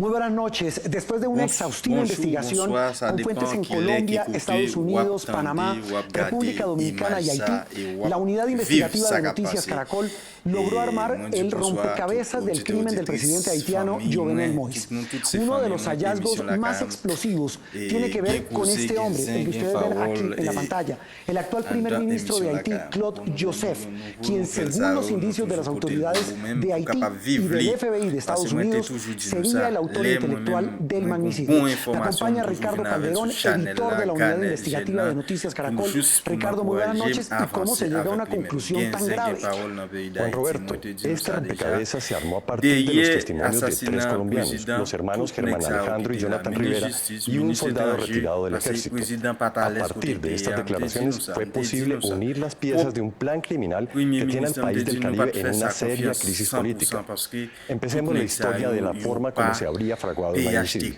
Muy buenas noches. Después de una exhaustiva investigación con fuentes en Colombia, Estados Unidos, Panamá, República Dominicana y Haití, la unidad investigativa de Noticias Caracol logró armar el rompecabezas del crimen del presidente haitiano Jovenel Moïse. Uno de los hallazgos más explosivos tiene que ver con este hombre, el que ustedes ven aquí en la pantalla, el actual primer ministro de Haití, Claude Joseph, quien según los indicios de las autoridades de Haití y del FBI de Estados Unidos sería el autor intelectual del magnicidio. Me acompaña Ricardo Calderón, editor de la unidad investigativa de Noticias Caracol. Ricardo, muy buenas noches. ¿Y cómo se llega a una conclusión tan grave? Juan Roberto, este rompecabezas se armó a partir de los testimonios de tres colombianos, los hermanos Germán Alejandro y Jonathan Rivera, y un soldado retirado del ejército. A partir de estas declaraciones fue posible unir las piezas de un plan criminal que tiene al país del Caribe en una seria crisis política. Empecemos la historia de la forma como se habría fraguado el magnicidio.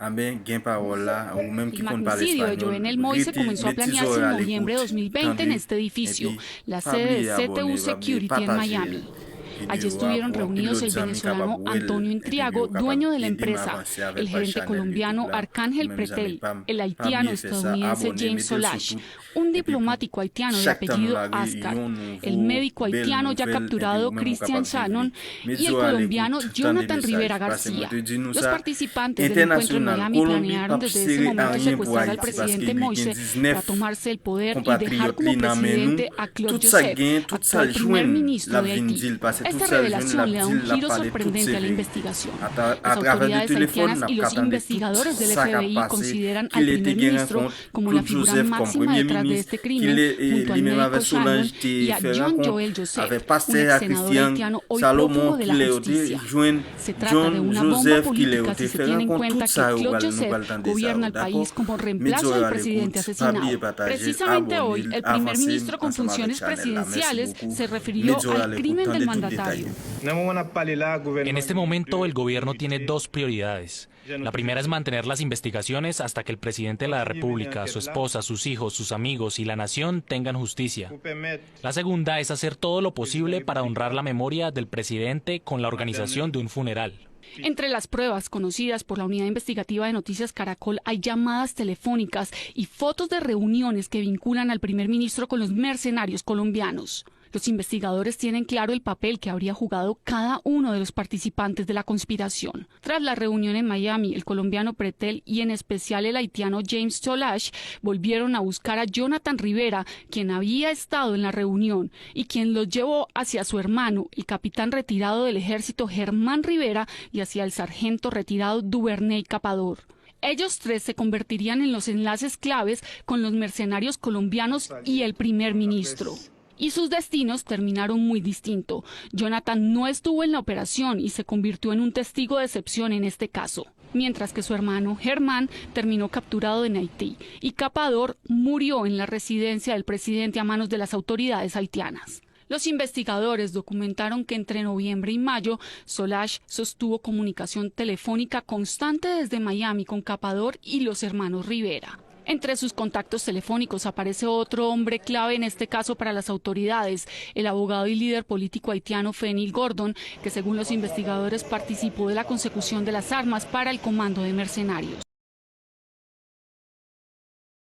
El magnicidio de Jovenel Moïse comenzó a planearse en noviembre de 2020 en este edificio, la sede de CTU Security en Miami. Allí estuvieron reunidos el venezolano Antonio Intriago, dueño de la empresa, el gerente colombiano Arcángel Pretel, el haitiano estadounidense James Solash, un diplomático haitiano de apellido Ascar, el médico haitiano ya capturado Christian Shannon y el colombiano Jonathan Rivera García. Los participantes del encuentro en Miami planearon desde ese momento secuestrar al presidente Moïse para tomarse el poder y dejar como presidente a Claude Joseph, actual primer ministro de Haití. Esta revelación le da un giro sorprendente a la investigación. Las autoridades haitianas y los investigadores del FBI consideran al primer ministro como la figura máxima detrás de este crimen, junto al médico Shannon y a John Joel Joseph, un ex senador haitiano hoy prófugo de la justicia. Se trata de una bomba política si se tiene en cuenta que Claude Joseph gobierna el país como reemplazo del presidente asesinado. Precisamente hoy, el primer ministro con funciones presidenciales se refirió al crimen del mandatario. En este momento el gobierno tiene dos prioridades. La primera es mantener las investigaciones hasta que el presidente de la República, su esposa, sus hijos, sus amigos y la nación tengan justicia. La segunda es hacer todo lo posible para honrar la memoria del presidente con la organización de un funeral. Entre las pruebas conocidas por la unidad investigativa de Noticias Caracol hay llamadas telefónicas y fotos de reuniones que vinculan al primer ministro con los mercenarios colombianos. Los investigadores tienen claro el papel que habría jugado cada uno de los participantes de la conspiración. Tras la reunión en Miami, el colombiano Pretel y en especial el haitiano James Solash volvieron a buscar a Jonathan Rivera, quien había estado en la reunión y quien los llevó hacia su hermano, el capitán retirado del ejército Germán Rivera, y hacia el sargento retirado Duvernay Capador. Ellos tres se convertirían en los enlaces claves con los mercenarios colombianos y el primer ministro. Y sus destinos terminaron muy distinto. Jonathan no estuvo en la operación y se convirtió en un testigo de excepción en este caso, mientras que su hermano Germán terminó capturado en Haití y Capador murió en la residencia del presidente a manos de las autoridades haitianas. Los investigadores documentaron que entre noviembre y mayo, Solash sostuvo comunicación telefónica constante desde Miami con Capador y los hermanos Rivera. Entre sus contactos telefónicos aparece otro hombre clave en este caso para las autoridades, el abogado y líder político haitiano Fenil Gordon, que según los investigadores participó de la consecución de las armas para el comando de mercenarios.